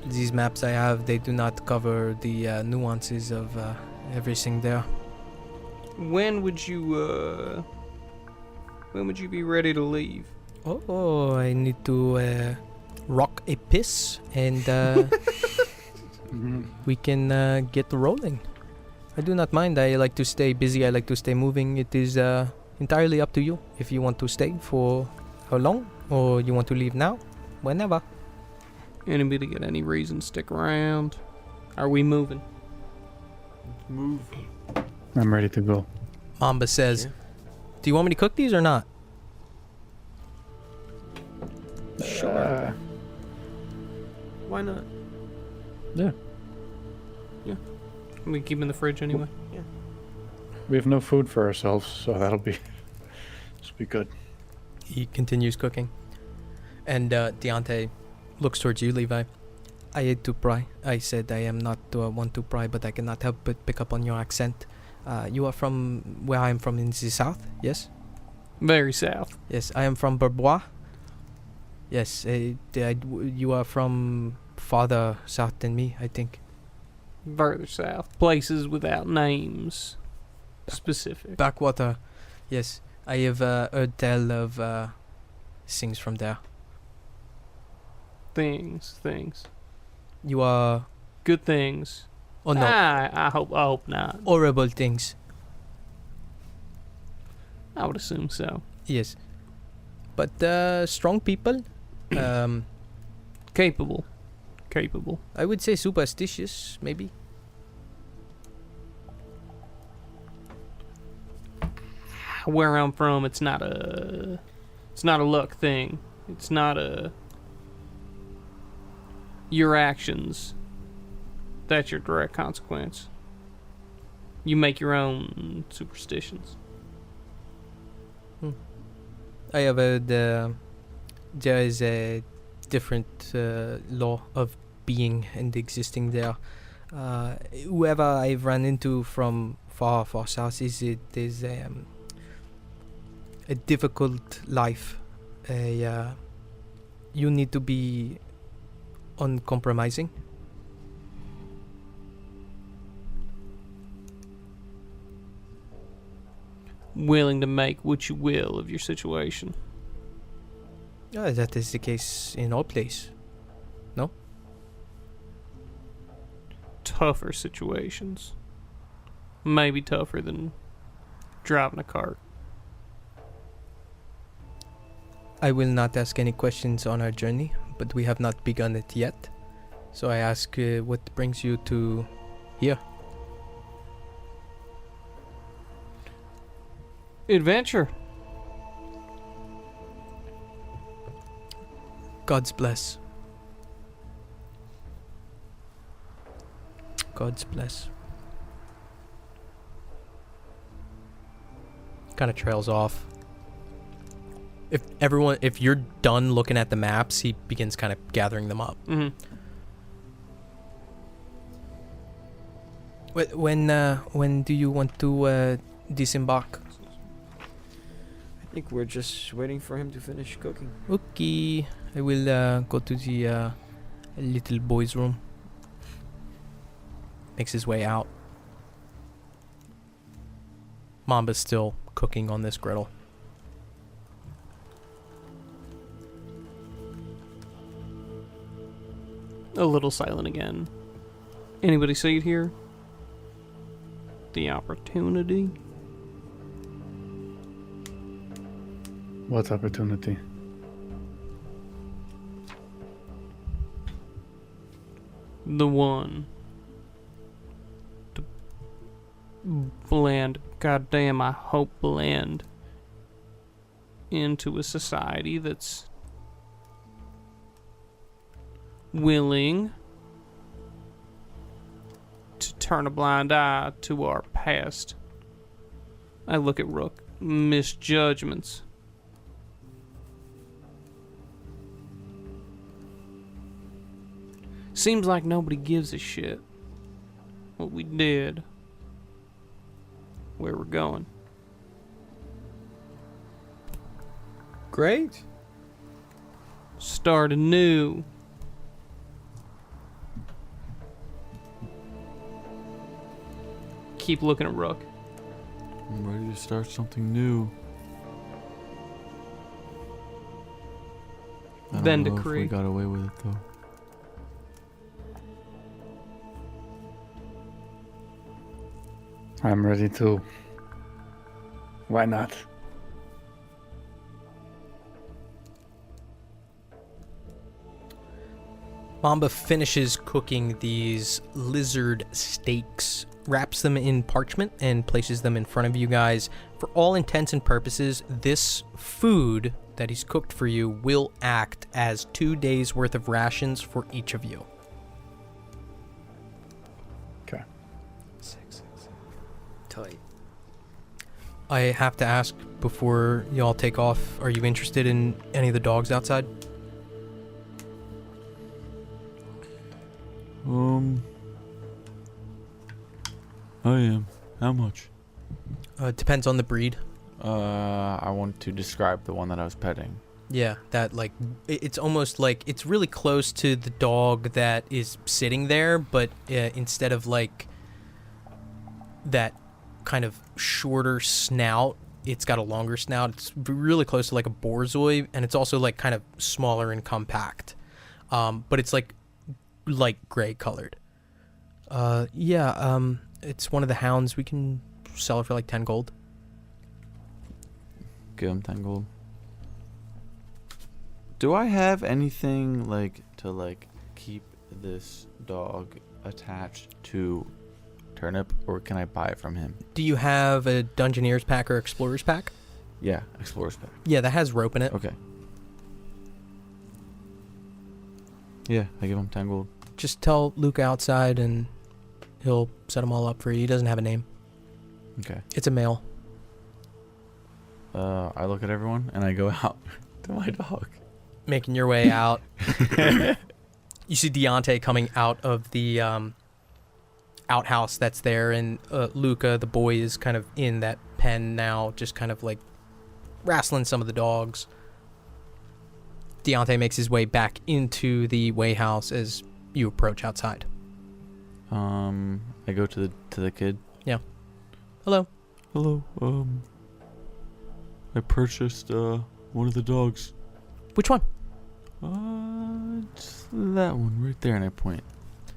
These maps I have, they do not cover the nuances of everything there.
When would you be ready to leave?
Oh, I need to rock a piss and we can get rolling. I do not mind. I like to stay busy. I like to stay moving. It is entirely up to you if you want to stay for how long or you want to leave now, whenever.
Anybody got any reason to stick around? Are we moving?
Move.
I'm ready to go.
Mamba says,
Yeah.
do you want me to cook these or not?
Sure.
Why not?
We keep them in the fridge anyway.
we have no food for ourselves, so that'll be good.
He continues cooking. And Deontay looks towards you, Levi. I hate to pry. I said I am not one to pry, but I cannot help but pick up on your accent. You are from where I am from in the south, yes?
Very south.
Yes, I am from Bourbois. Yes, you are from farther south than me, I think.
Further south. Places without names. Specific.
Backwater. Yes, I have heard tell of things from there.
Things.
You are...
Good things.
Oh no,
I hope not.
horrible things.
I would assume so.
Yes. But strong people?
Capable.
I would say superstitious, maybe.
Where I'm from, it's not a luck thing. It's not your actions. That's your direct consequence. You make your own superstitions.
I have heard there is a different law of being and existing there. Whoever I've run into from far south is a difficult life. You need to be uncompromising.
Willing to make what you will of your situation.
That is the case in all place. No?
Tougher situations. Maybe tougher than driving a cart.
I will not ask any questions on our journey, but we have not begun it yet. So I ask what brings you to here?
Adventure.
God's bless. God's bless. Kind of trails off. If you're done looking at the maps, he begins kind of gathering them up.
Mm-hmm.
When do you want to disembark?
I think we're just waiting for him to finish cooking.
Okay, I will go to the little boy's room. Makes his way out. Mamba's still cooking on this griddle.
A little silent again. Anybody see it here? The opportunity.
What opportunity?
The one to blend, goddamn, I hope blend into a society that's willing to turn a blind eye to our past. I look at Rook. Misjudgements. Seems like nobody gives a shit what we did, where we're going.
Great.
Start anew. Keep looking at Rook.
I'm ready to start something new. I don't
Then
know
decree.
if we got away with it though.
I'm ready too. Why not?
Mamba finishes cooking these lizard steaks, wraps them in parchment, and places them in front of you guys. For all intents and purposes, this food that he's cooked for you will act as 2 days worth of rations for each of you.
Okay.
Tight.
I have to ask before y'all take off, are you interested in any of the dogs outside?
I am. How much?
It depends on the breed.
I want to describe the one that I was petting.
Yeah, that like it's almost like it's really close to the dog that is sitting there, but instead of like that kind of shorter snout, it's got a longer snout. It's really close to like a borzoi, and it's also like kind of smaller and compact. But it's like light gray colored. It's one of the hounds. We can sell it for like 10 gold.
Give him 10 gold. Do I have anything like to like keep this dog attached to Turnip, or can I buy it from him?
Do you have a Dungeoneer's pack or Explorer's pack?
Yeah, Explorer's pack.
Yeah, that has rope in it.
Okay. Yeah, I give him 10 gold.
Just tell Luke outside and he'll set them all up for you. He doesn't have a name.
Okay.
It's a male.
I look at everyone and I go out to my dog.
Making your way out. You see Deontay coming out of the outhouse that's there, and Luca, the boy, is kind of in that pen now, just kind of like wrestling some of the dogs. Deontay makes his way back into the weigh house as you approach outside.
I go to the kid.
Yeah. Hello.
Hello. I purchased one of the dogs.
Which one?
Just that one right there, and I point.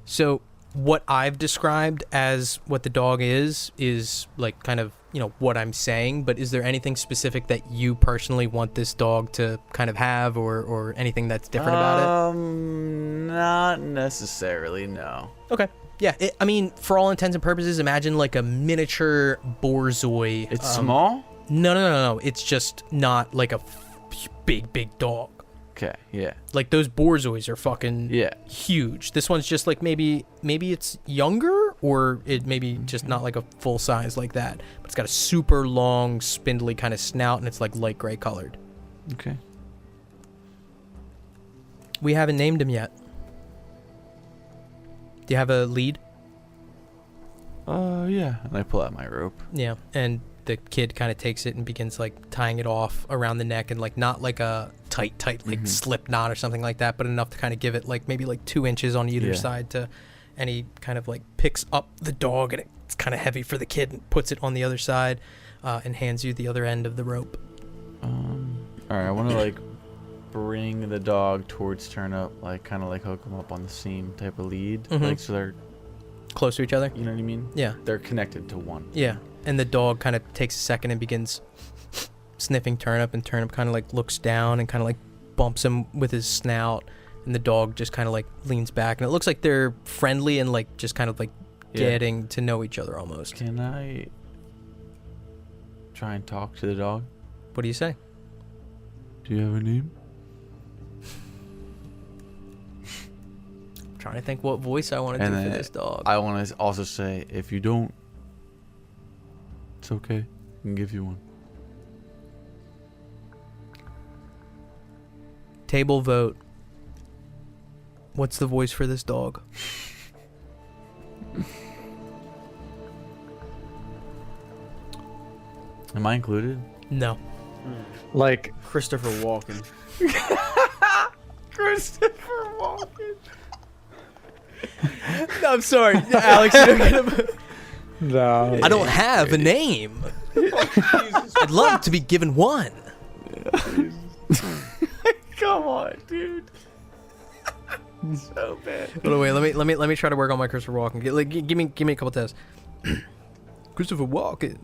So what I've described as what the dog is like kind of, you know, what I'm saying, but is there anything specific that you personally want this dog to kind of have, or anything that's different about it?
Not necessarily, no.
Okay. Yeah, I mean, for all intents and purposes, imagine like a miniature borzoi.
It's small?
No. It's just not like a big dog.
Okay, yeah.
Like those borzois are fucking huge. This one's just like maybe it's younger, or it maybe just not like a full size like that. But it's got a super long, spindly kind of snout, and it's like light gray colored.
Okay.
We haven't named him yet. Do you have a lead?
Yeah. And I pull out my rope.
Yeah, and the kid kind of takes it and begins like tying it off around the neck, and like not like a tight like slip knot or something like that, but enough to kind of give it like maybe like 2 inches on either side to, and he kind of like picks up the dog, and it's kind of heavy for the kid, and puts it on the other side, and hands you the other end of the rope.
All right, I want to like bring the dog towards Turnip, like kind of like hook him up on the same type of lead, like so they're
close to each other.
You know what I mean?
Yeah.
They're connected to one.
Yeah. And the dog kind of takes a second and begins sniffing Turnip, and Turnip kind of like looks down and kind of like bumps him with his snout, and the dog just kind of like leans back, and it looks like they're friendly and like just kind of like getting to know each other almost.
Can I try and talk to the dog?
What do you say?
Do you have a name?
I'm trying to think what voice I want to do for this dog.
I want to also say, if you don't, it's okay. I can give you one.
Table vote. What's the voice for this dog?
Am I included?
No.
Like
Christopher Walken.
Christopher Walken.
No, I'm sorry, Alex.
no.
I don't have a name. I'd love to be given one.
Come on, dude. So bad.
But wait, let me try to work on my Christopher Walken. Give me a couple tests. Christopher Walken.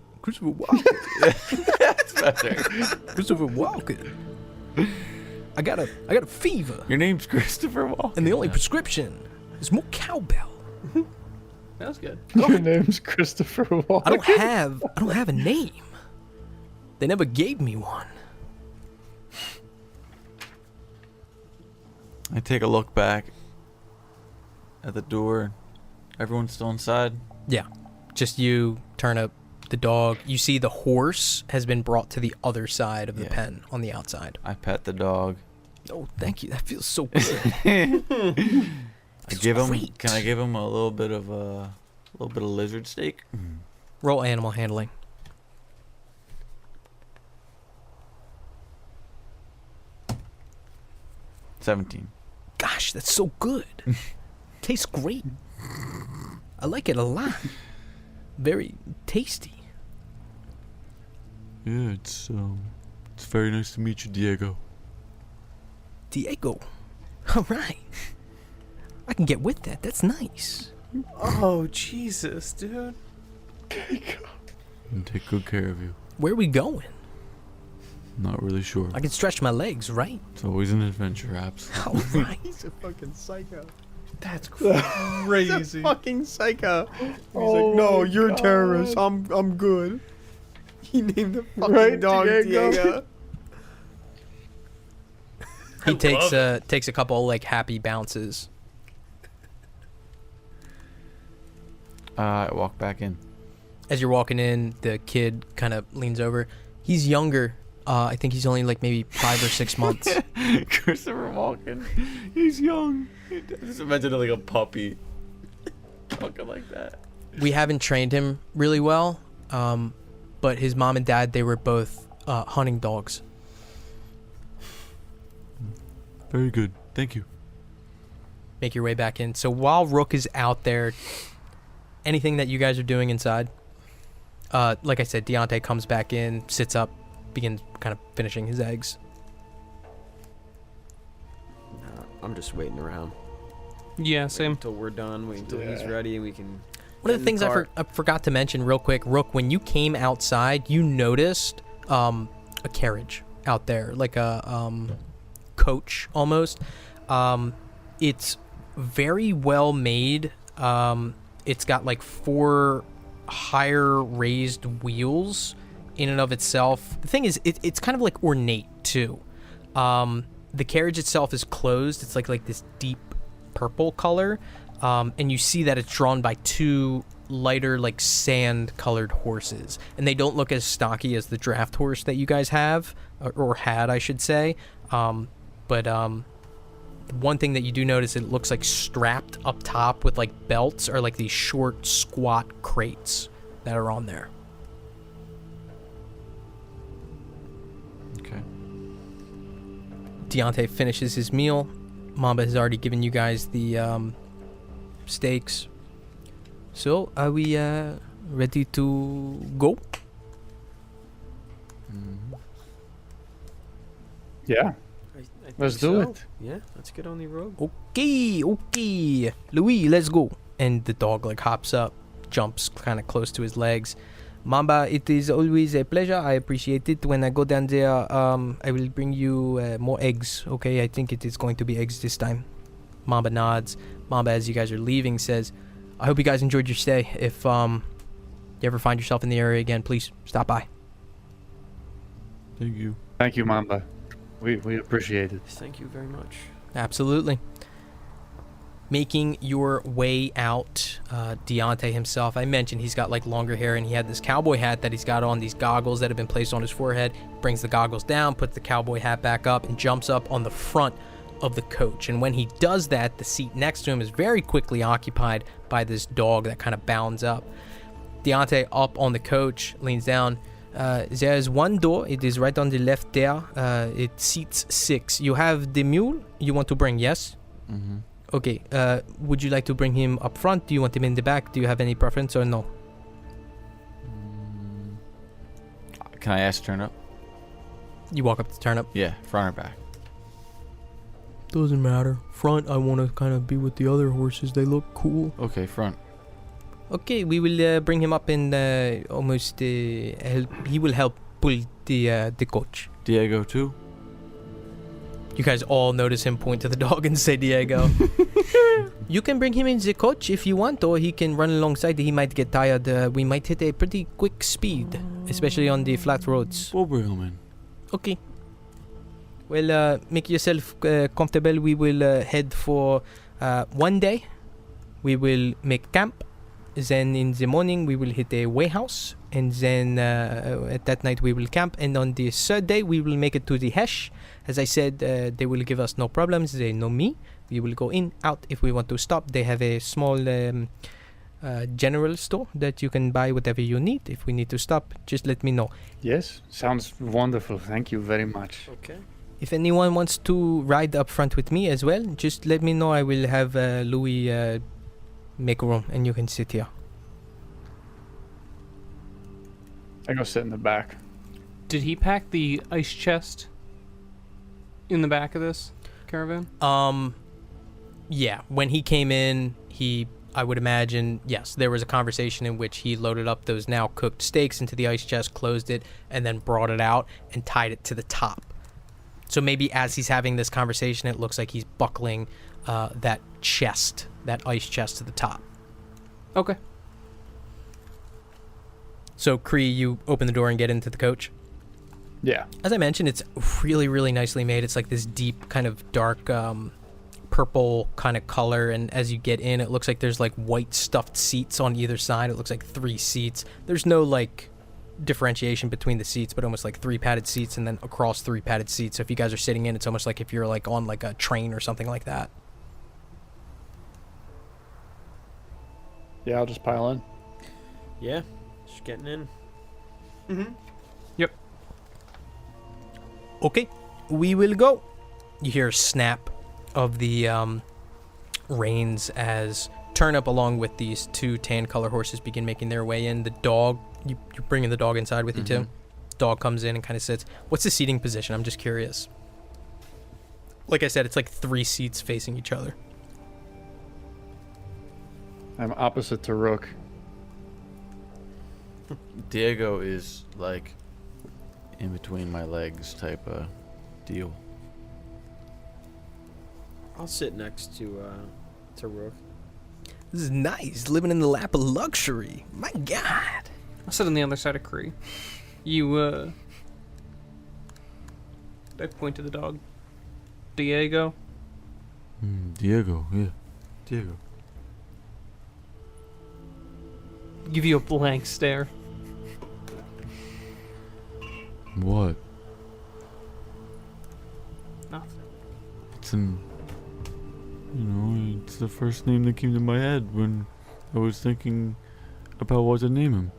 That's better.
Christopher Walken. I got a fever,
Your name's Christopher Walken.
and the only prescription is more cowbell.
That was good.
Your name's Christopher Walken.
I don't have a name. They never gave me one.
I take a look back at the door. Everyone's still inside.
Yeah, just you, Turnip, the dog. You see the horse has been brought to the other side of the
Yeah.
pen on the outside.
I pet the dog.
Oh, thank you. That feels so good.
I give him.
great.
Can I give him a little bit of lizard steak?
Roll animal handling.
$17.
Gosh, that's so good. Tastes great. I like it a lot. Very tasty.
Yeah, it's very nice to meet you, Diego.
Diego. All right. I can get with that. That's nice.
Oh, Jesus, dude.
And take good care of you.
Where are we going?
Not really sure.
I can stretch my legs, right?
It's always an adventure,
All right.
He's a fucking psycho.
That's crazy.
He's a fucking psycho. He's like, no, you're a terrorist. I'm good. He named the fucking dog Diego.
He takes a couple like happy bounces.
I walk back in.
As you're walking in, the kid kind of leans over. He's younger. I think he's only like maybe 5 or 6 months.
Christopher Walken. He's young. Just imagine like a puppy talking like that.
We haven't trained him really well, but his mom and dad, they were both hunting dogs.
Very good. Thank you.
Make your way back in. So while Rook is out there, anything that you guys are doing inside? Like I said, Deontay comes back in, sits up, begins kind of finishing his eggs.
I'm just waiting around.
Yeah, same.
Until we're done, wait until he's ready and we can...
One of the things I forgot to mention real quick, Rook, when you came outside, you noticed a carriage out there, like a coach almost. It's very well made. It's got like 4 higher raised wheels in and of itself. The thing is, it's kind of like ornate too. The carriage itself is closed. It's like this deep purple color. And you see that it's drawn by 2 lighter, like sand colored horses. And they don't look as stocky as the draft horse that you guys have, or had, I should say. But one thing that you do notice, it looks like strapped up top with like belts, or like these short, squat crates that are on there.
Okay.
Deontay finishes his meal. Mamba has already given you guys the steaks. So, are we ready to go?
Yeah.
I think
Let's do
so.
it.
Yeah, let's get on the road.
Okay. Louis, let's go. And the dog like hops up, jumps kind of close to his legs. Mamba, it is always a pleasure. I appreciate it. When I go down there, I will bring you more eggs. Okay, I think it is going to be eggs this time. Mamba nods. Mamba, as you guys are leaving, says, I hope you guys enjoyed your stay. If you ever find yourself in the area again, please stop by.
Thank you.
Thank you, Mamba. We appreciate it.
Thank you very much.
Absolutely. Making your way out, Deontay himself, I mentioned he's got like longer hair, and he had this cowboy hat that he's got on, these goggles that have been placed on his forehead. Brings the goggles down, puts the cowboy hat back up, and jumps up on the front of the coach. And when he does that, the seat next to him is very quickly occupied by this dog that kind of bounds up. Deontay up on the coach, leans down. There is one door. It is right on the left there. It seats 6. You have the mule you want to bring, yes?
Mm-hmm.
Okay. Would you like to bring him up front? Do you want him in the back? Do you have any preference or no?
Can I ask turn up?
You walk up to turnip.
Yeah, front or back?
Doesn't matter. Front, I want to kind of be with the other horses. They look cool.
Okay, front.
Okay, we will bring him up and almost help. He will help pull the coach.
Diego too?
You guys all notice him point to the dog and say Diego. You can bring him in the coach if you want, or he can run alongside. He might get tired. We might hit a pretty quick speed, especially on the flat roads.
We'll bring him in.
Okay. Well, make yourself comfortable. We will head for one day. We will make camp. Then in the morning we will hit a warehouse, and then at that night we will camp. And on the third day we will make it to the Hesh. As I said, they will give us no problems. They know me. We will go in, out if we want to stop. They have a small general store that you can buy whatever you need. If we need to stop, just let me know.
Yes, sounds wonderful. Thank you very much.
Okay.
If anyone wants to ride up front with me as well, just let me know. I will have Louis make room, and you can sit here.
I go sit in the back.
Did he pack the ice chest in the back of this caravan?
Yeah. When he came in, I would imagine, yes, there was a conversation in which he loaded up those now cooked steaks into the ice chest, closed it, and then brought it out and tied it to the top. So maybe as he's having this conversation, it looks like he's buckling that ice chest to the top.
Okay.
So, Kree, you open the door and get into the coach?
Yeah.
As I mentioned, it's really, really nicely made. It's like this deep kind of dark purple kind of color, and as you get in, it looks like there's like white stuffed seats on either side. It looks like 3 seats. There's no like differentiation between the seats, but almost like 3 padded seats and then across 3 padded seats. So if you guys are sitting in, it's almost like if you're like on like a train or something like that.
Yeah, I'll just pile in.
Yeah, just getting in.
Okay, we will go. You hear a snap of the reins as Turnip, along with these 2 tan color horses, begin making their way in. The dog, you're bringing the dog inside with you too? Dog comes in and kind of sits. What's the seating position? I'm just curious. Like I said, it's like 3 seats facing each other.
I'm opposite to Rook.
Diego is like in between my legs type of deal.
I'll sit next to Rook.
This is nice, living in the lap of luxury. My God.
I'll sit on the other side of Kree. You, I point to the dog. Diego?
Diego, yeah. Diego.
Give you a blank stare.
What?
Nothing.
It's the first name that came to my head when I was thinking about what to name him.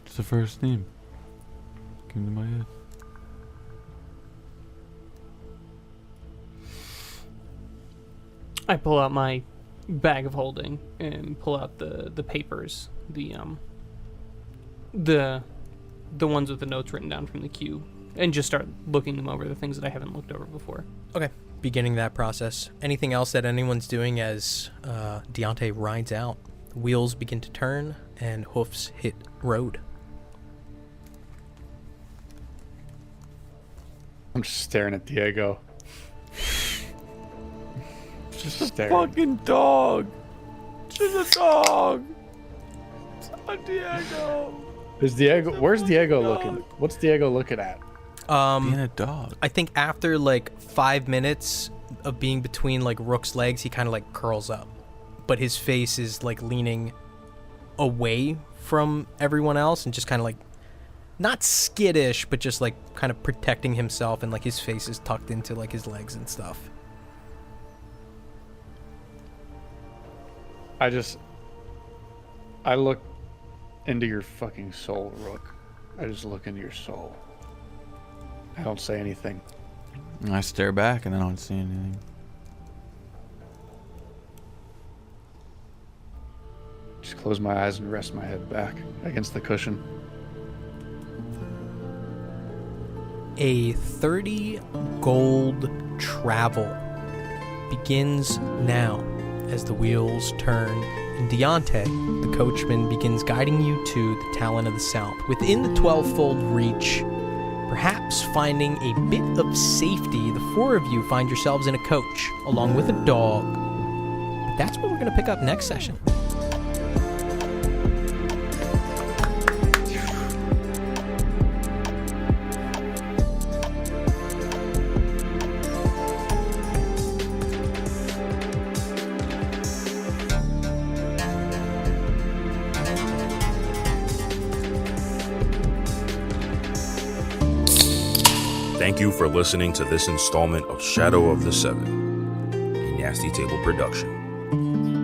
It's the first name came to my head.
I pull out my bag of holding and pull out the papers, the ones with the notes written down from the queue, and just start looking them over, the things that I haven't looked over before.
Okay, beginning that process. Anything else that anyone's doing as Deontay rides out? Wheels begin to turn and hoofs hit road.
I'm just staring at Diego. Just staring.
Fucking dog! Just a dog! It's not Diego!
Is Diego? Where's Diego looking? What's Diego looking at?
Being a dog.
I think after like 5 minutes of being between like Rook's legs, he kind of like curls up, but his face is like leaning away from everyone else and just kind of like not skittish, but just like kind of protecting himself, and like his face is tucked into like his legs and stuff.
I look into your fucking soul, Rook. I just look into your soul. I don't say anything.
I stare back and I don't see anything.
Just close my eyes and rest my head back against the cushion.
A 30 gold travel begins now as the wheels turn, and Deontay, the coachman, begins guiding you to the Talon of the South. Within the 12-fold reach, perhaps finding a bit of safety, the 4 of you find yourselves in a coach, along with a dog. But that's what we're going to pick up next session.
you for listening to this installment of Shadow of the Seven, a Nasty Table production.